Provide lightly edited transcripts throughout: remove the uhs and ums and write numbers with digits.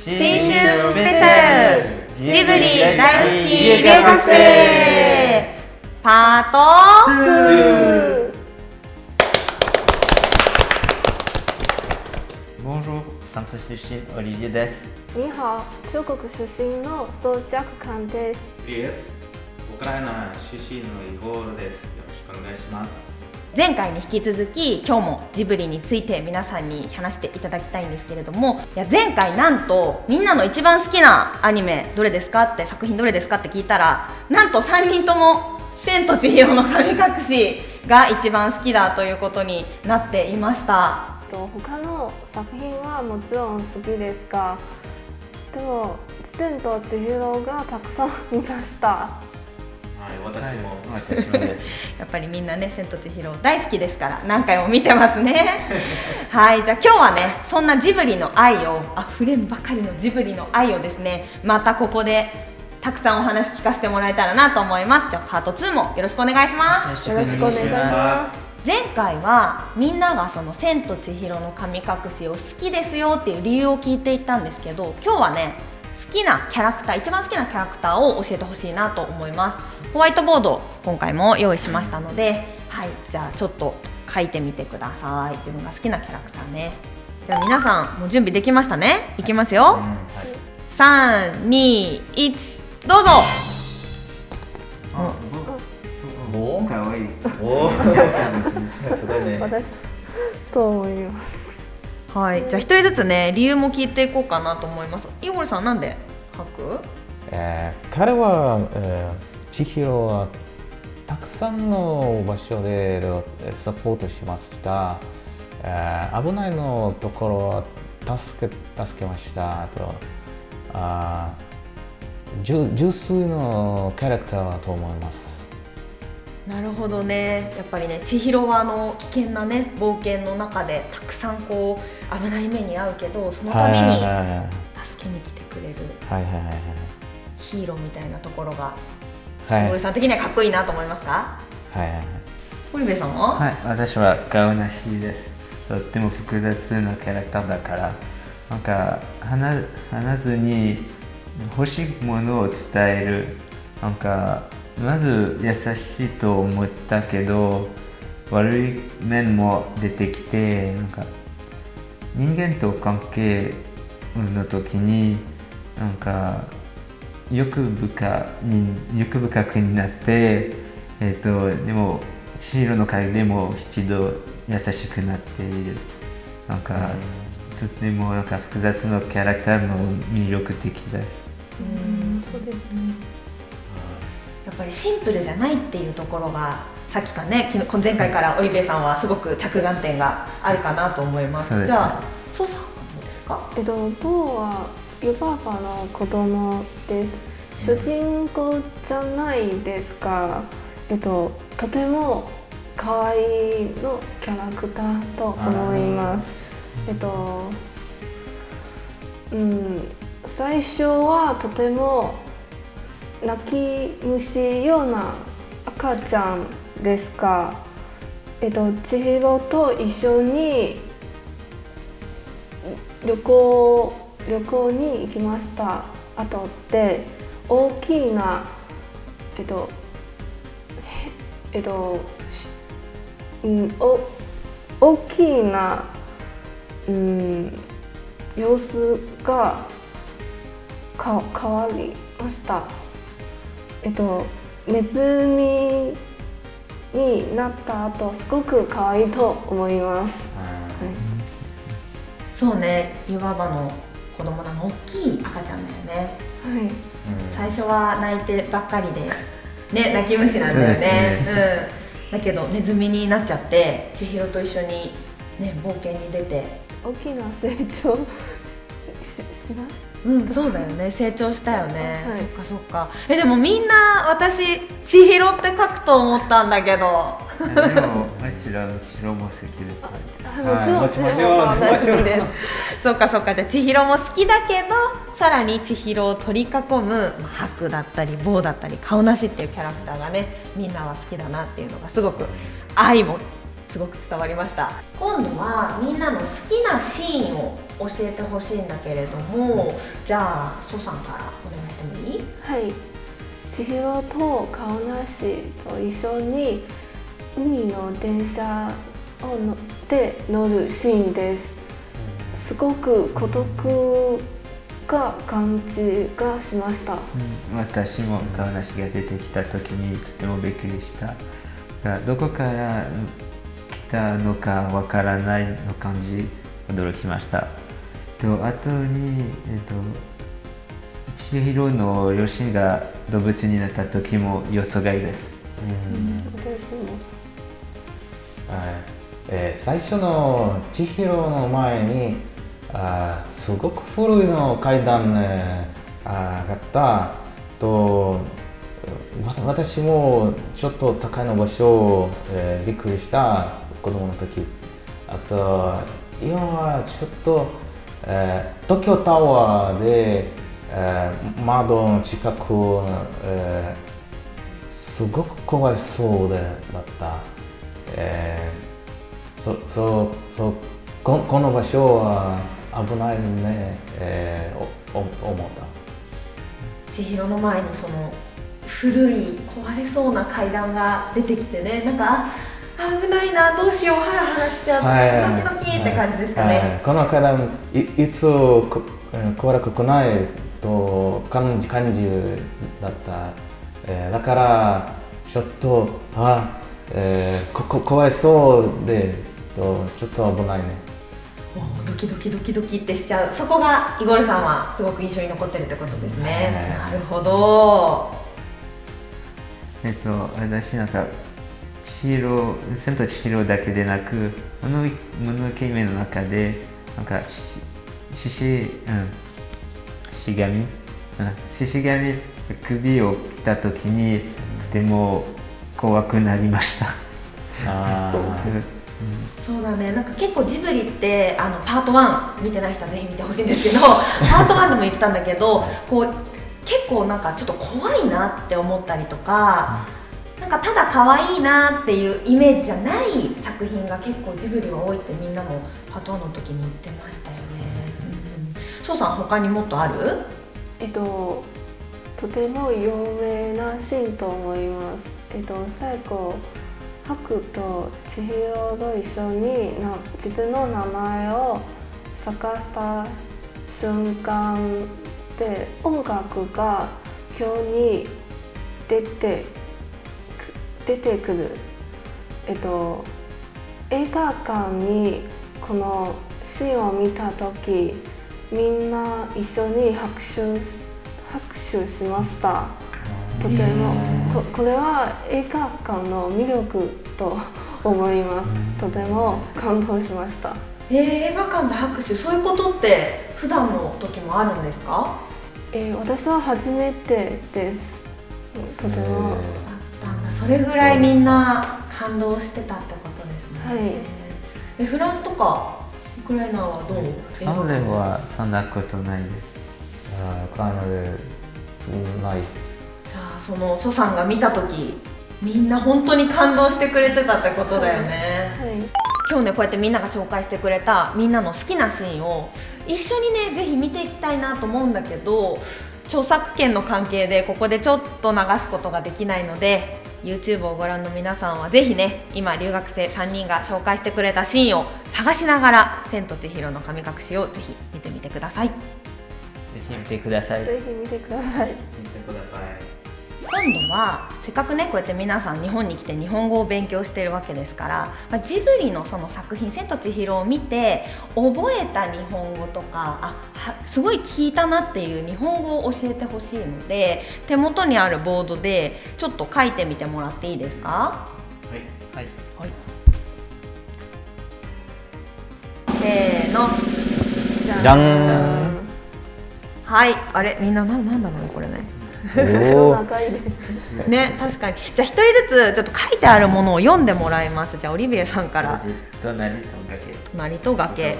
新春スペシャルジブリ大好き留学生パート2。 Bonjour、フランス出身オリビエです。你好、中国出身のソ・ジャクカンです。Привет、ウクライナ出身のイゴールです。よろしくお願いします。前回に引き続き今日もジブリについて皆さんに話していただきたいんですけれども、いや前回なんとみんなの一番好きなアニメどれですかって作品どれですかって聞いたら、なんと3人とも千と千尋の神隠しが一番好きだということになっていました。他の作品はもちろん好きですが、でも千と千尋がたくさん見ました。はい、私もです。やっぱりみんなね、千と千尋大好きですから何回も見てますね。はい、じゃあ今日はね、そんなジブリの愛を溢れんばかりのジブリの愛をですね、またここでたくさんお話聞かせてもらえたらなと思います。じゃあパート2もよろしくお願いします。よろしくお願いします。前回はみんながその千と千尋の神隠しを好きですよっていう理由を聞いていったんですけど、今日はね、好きなキャラクター、一番好きなキャラクターを教えてほしいなと思います。ホワイトボード今回も用意しましたので、はい、じゃあちょっと書いてみてください。自分が好きなキャラクターね。じゃあ皆さんもう準備できましたね。いきますよ、3、2、1、どうぞ。おー、かわいい。おー、すごいね。私そう思います。はい、じゃあ一人ずつね、理由も聞いていこうかなと思います。イゴルさんなんで書く？彼は、千尋はたくさんの場所でサポートしました。危ないのところは助けました。あと純粋のキャラクターだと思います。なるほどね。やっぱりね、千尋は危険なね冒険の中でたくさんこう危ない目に遭うけど、その度に助けに来てくれるヒーローみたいなところが、森さん的にはかっこいいなと思いますか？堀部さんは？はい、私は顔なしです。とっても複雑なキャラクターだから、なんか話ずに欲しいものを伝える。なんかまず優しいと思ったけど悪い面も出てきて、なんか人間と関係の時になんか欲深くになって、でも千尋の影でも一度優しくなっている。なんかとてもなんか複雑なキャラクターの魅力的です。そうですね。やっぱりシンプルじゃないっていうところがさっきからね、前回からオリベイさんはすごく着眼点があるかなと思います。じゃあソウさんはどうですか？ボーは湯婆婆の子供です。主人公じゃないですが、とても可愛いのキャラクターと思います。最初はとても泣き虫ような赤ちゃんですが、千尋と一緒に旅行に行きました。あとで大きな大きな様子が変わりました。ネズミになった後、すごく可愛いと思います。そうね、湯婆婆の子供なの大きい赤ちゃんだよね。最初は泣いてばっかりで、ね、泣き虫なんだよね。だけどネズミになっちゃって千尋と一緒に、ね、冒険に出て大きな成長 しました。そうだよね、成長したよね。そっかそっか。でもみんな私千尋って書くと思ったんだけど。でももちろん千尋も好きです。もちろん千尋も大好きです。そっかそっか。じゃあ千尋も好きだけど、さらに千尋を取り囲む白だったり棒だったり顔なしっていうキャラクターがね、みんなは好きだなっていうのがすごく愛もすごく伝わりました。今度はみんなの好きなシーンを教えてほしいんだけれども、じゃあソさんからお願いしてもいい？はい、千尋とカオナシと一緒に海の電車で乗るシーンです。すごく孤独が感じがしました。私もカオナシが出てきた時にとてもびっくりした。どこから来たのかわからないの感じ、驚きました。あとに、千尋の両親が動物になった時も予想外です。私も。最初の千尋の前にすごく古いの階段があったと、私もちょっと高いの場所をびっくりした子供の時。あと今はちょっと東京タワーで窓の近くすごく怖いそうだった。この場所は危ないね、思った。千尋の前にその古い壊れそうな階段が出てきてね、なんか危ないな、どうしよう、ハラハラしちゃう、ドキドキって感じですかね。この階段いつ壊れくないと感じだった。だからちょっと怖いそうでちょっと危ないね。ドキドキドキドキってしちゃう。そこがイゴルさんはすごく印象に残ってるってことですね。なるほど。私なんか千と千尋だけでなく、もののけ姫の中でなんか獅子神首を切った時にとても怖くなりました。そうだね、なんか結構ジブリってパート1見てない人はぜひ見てほしいんですけどパート1でも言ってたんだけど、こう結構なんかちょっと怖いなって思ったりとか、なんかただ可愛いなっていうイメージじゃない作品が結構ジブリは多いってみんなもパート1の時に言ってましたよね。そうさん、他にもっとある？とても有名なシーンと思います。最後ハクと千尋と一緒に自分の名前を探した瞬間で音楽が急に出てくる。映画館にこのシーンを見た時、みんな一緒に拍手しました。とてもこれは映画館の魅力と思います。とても感動しました。映画館で拍手、そういうことって普段の時もあるんですか？私は初めてです。とてもそれぐらいみんな感動してたってことですね。はい。フランスとかウクライナはどう？彼はそんなことないです。ウクライナでない。じゃあそのソさんが見た時、みんな本当に感動してくれてたってことだよね。はい。今日ね、こうやってみんなが紹介してくれたみんなの好きなシーンを一緒にね、ぜひ見ていきたいなと思うんだけど、著作権の関係でここでちょっと流すことができないので、 YouTube をご覧の皆さんはぜひね、今留学生3人が紹介してくれたシーンを探しながら千と千尋の神隠しをぜひ見てみてください。ぜひ見てください。ぜひ見てください。今度はせっかくね、こうやって皆さん日本に来て日本語を勉強しているわけですから、ジブリのその作品千と千尋を見て覚えた日本語とか、すごい聞いたなっていう日本語を教えてほしいので、手元にあるボードでちょっと書いてみてもらっていいですか？はいはいはい。せーの、じゃん。はい、あれみんななんだろうこれね。長いですね、確かに。じゃあ一人ずつちょっと書いてあるものを読んでもらいます。じゃあオリビエさんから。隣と崖。隣と崖。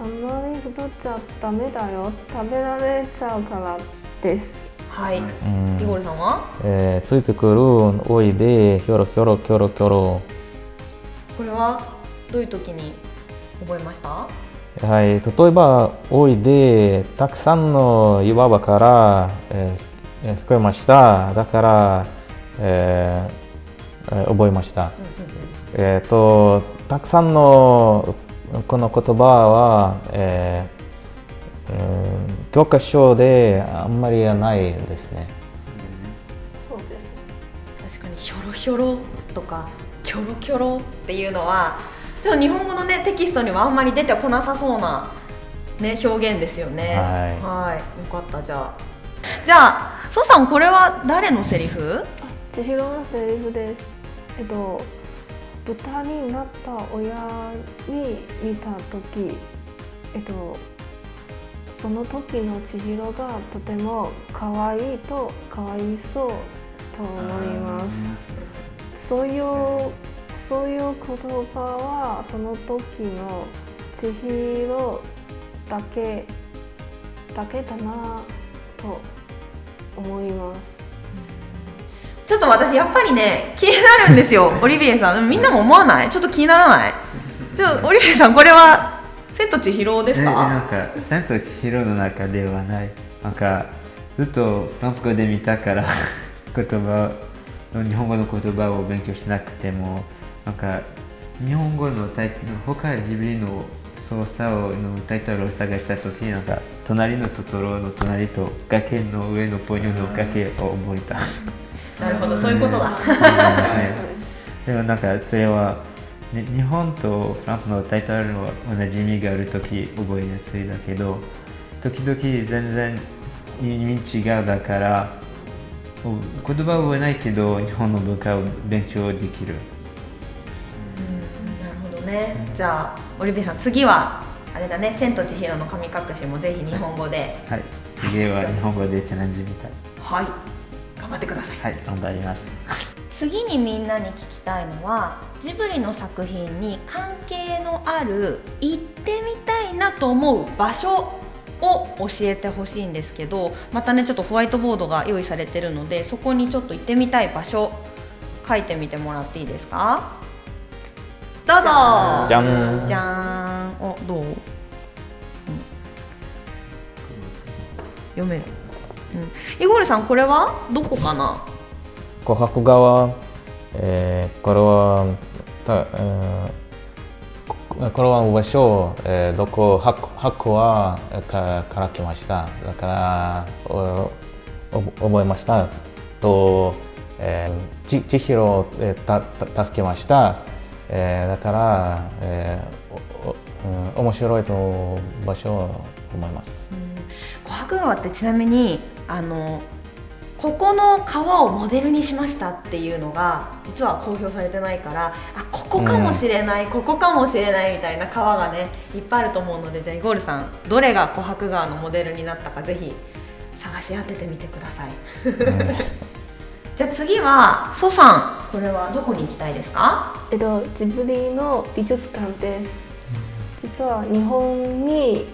あんまり太っちゃダメだよ。食べられちゃうからです。はい。イゴルさんは？ついてくるおいでひょろひょろひょろひょろ。これはどういう時に覚えました？はい、例えばおいでたくさんの岩場から、聞こえました。だから、覚えました。たくさんのこの言葉は、教科書であんまりないですね。そうです。確かにひょろひょろとかキョロキョロっていうのはでも日本語のねテキストにはあんまり出てこなさそうな、ね、表現ですよね。はい、よかった。じゃあソさん、これは誰のセリフ？千尋のセリフです。豚になった親に見た時、その時の千尋がとても可愛いとかわいそうと思います。そういう言葉はその時の千尋だけだなと思います。ちょっと私やっぱりね気になるんですよオリビエさん。みんなも思わない？ちょっと気にならない？オリビエさん、これは千と千尋ですか？なんか千と千尋の中ではない。なんかずっとフランス語で見たから日本語の言葉を勉強しなくても、なんか日本語の他ジブリの操作のタイトルを探したときに、なんか隣のトトロの隣と崖の上のポニョの崖を覚えた。なるほど、そういうことだ。でもなんかそれは、ね、日本とフランスのタイトルの同じ意味があるとき覚えやすいだけど、時々全然意味違うだから、言葉はないけど日本の文化を勉強できる。なるほどね。じゃあオリビエさん、次はあれだね、千と千尋の神隠しもぜひ日本語で。はい、次は日本語でチャレンジみたい。はい、頑張ってください。はい、頑張ります。次にみんなに聞きたいのは、ジブリの作品に関係のある行ってみたいなと思う場所を教えてほしいんですけど、またねちょっとホワイトボードが用意されてるので、そこにちょっと行ってみたい場所書いてみてもらっていいですか？どうぞ。じゃんじゃーん。お、どう？読める。イゴールさん、これはどこかな？琥珀川、これは場所、どこ白はから来ました。だから覚えましたと、千尋を助けました。だから、面白いと場所を思います。琥珀川ってちなみにここの川をモデルにしましたっていうのが実は公表されてないから、ここかもしれない、ここかもしれないみたいな川がねいっぱいあると思うので、じゃあイゴールさん、どれが琥珀川のモデルになったかぜひ探し当ててみてください。じゃあ次はソさん、これはどこに行きたいですか？ジブリの美術館です。実は日本に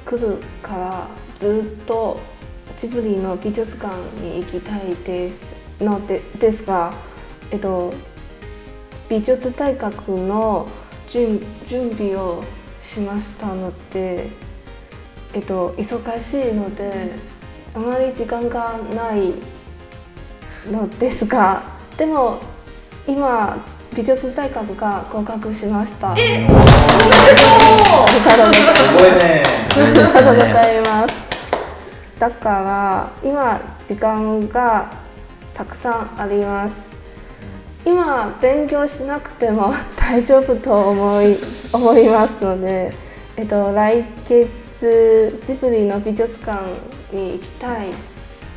来るからずっとジブリの美術館に行きたいですですが、美術大学の準備をしましたので、忙しいのであまり時間がないのですが、でも今美術大学が合格しました。ありがとうございます。だから今時間がたくさんあります。今勉強しなくても大丈夫と思いますので、来月ジブリの美術館に行きたい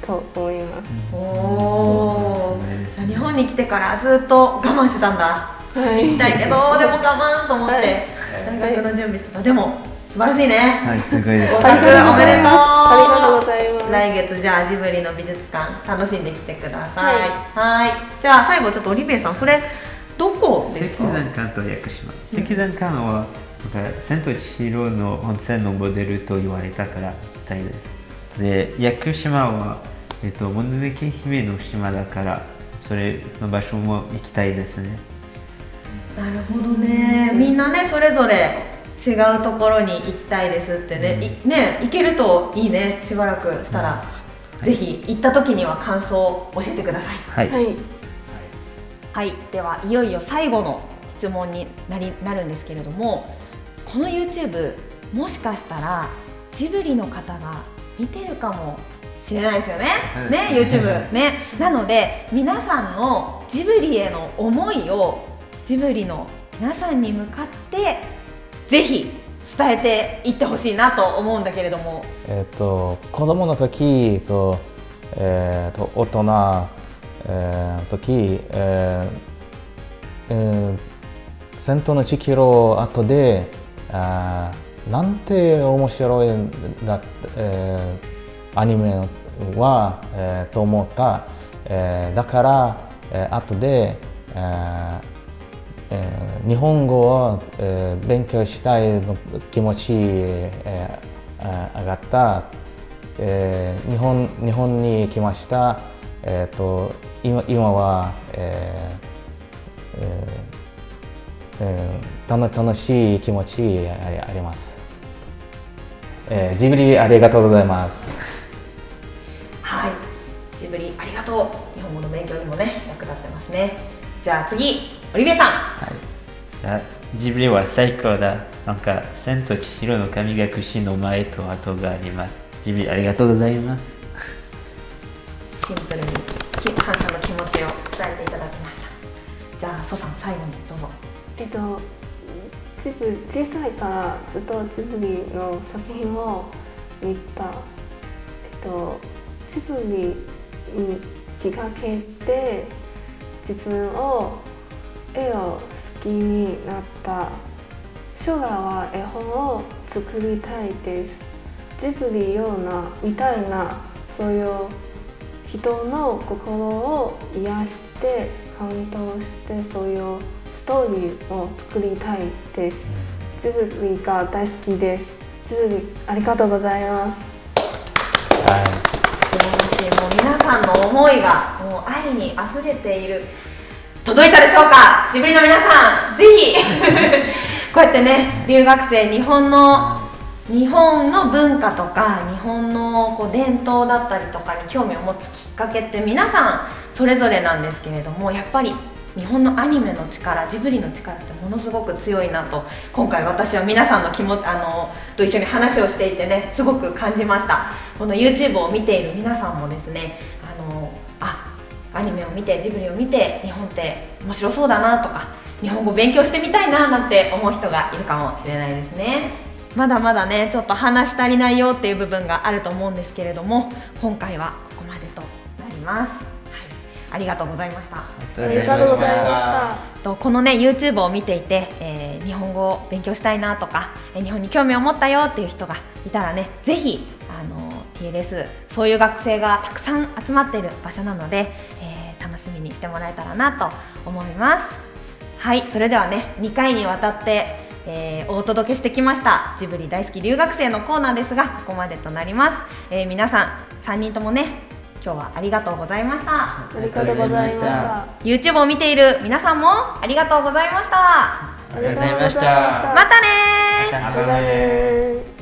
と思います。日本に来てからずっと我慢してたんだ。行きたいけどでも我慢と思って大学の準備してた。でも素晴らしいね。はい、すごいです。合格おめでとう。ありがとうございます。来月じゃあジブリの美術館楽しんできてください。はい。じゃあ最後ちょっとオリビエさん、それどこですか？石山館と訳します。石山館は千と千尋の温泉のモデルと言われたから行きたいです。で、屋久島はもののけ姫の島だからその場所も行きたいですね。なるほどね。みんなねそれぞれ違うところに行きたいですってね、ね行けるといいね。しばらくしたら、ぜひ行った時には感想を教えてください。はい、はいはい、ではいよいよ最後の質問になるんですけれども、この YouTube もしかしたらジブリの方が見てるかもしれないですよね。ね、YouTube ね。なので皆さんのジブリへの思いをジブリの皆さんに向かってぜひ伝えていってほしいなと思うんだけれども。子供の時と、大人、時、戦闘の1キロ後でなんて面白いんだ、アニメは、と思った。だから、後で、日本語を、勉強したいの気持ち、上がった。日本に来ました。今は、楽しい気持ちあります。ジブリありがとうございます。はい、ジブリありがとう。日本語の勉強にもね役立ってますね。じゃあ次、オリビエさん。はい、じゃあジブリは最高だ。なんか千と千尋の神隠しの前と後があります。ジブリありがとうございます。シンプルに感謝の気持ちを伝えていただきました。じゃあソさん最後にどうぞ。小さいからずっとジブリの作品を見た。ジブリにきっかけで自分を絵を好きになった。将来は絵本を作りたいです。ジブリみたいなそういう人の心を癒して感動してそういうストーリーを作りたいです。ジブリが大好きです。ジブリありがとうございます。はい、素晴らしい。もう皆さんの思いがもう愛にあふれている。届いたでしょうか、ジブリの皆さん。ぜひこうやってね留学生、日本の文化とか日本の伝統だったりとかに興味を持つきっかけって皆さんそれぞれなんですけれども、やっぱり日本のアニメの力、ジブリの力ってものすごく強いなと今回私は皆さんのと一緒に話をしていてねすごく感じました。この YouTube を見ている皆さんもですねアニメを見てジブリを見て日本って面白そうだなとか日本語勉強してみたいななんて思う人がいるかもしれないですね。まだまだねちょっと話し足りないよっていう部分があると思うんですけれども、今回はここまでとなります。はい、ありがとうございました。ありがとうございました。このね YouTube を見ていて、日本語を勉強したいなとか、日本に興味を持ったよっていう人がいたらね、ぜひTLS そういう学生がたくさん集まっている場所なので、楽しみにしてもらえたらなと思います。はい、それではね2回にわたって、お届けしてきましたジブリ大好き留学生のコーナーですが、ここまでとなります。皆さん3人ともね今日はありがとうございました。ありがとうございました。 YouTube を見ている皆さんもありがとうございました。ありがとうございました。またねー。またねー。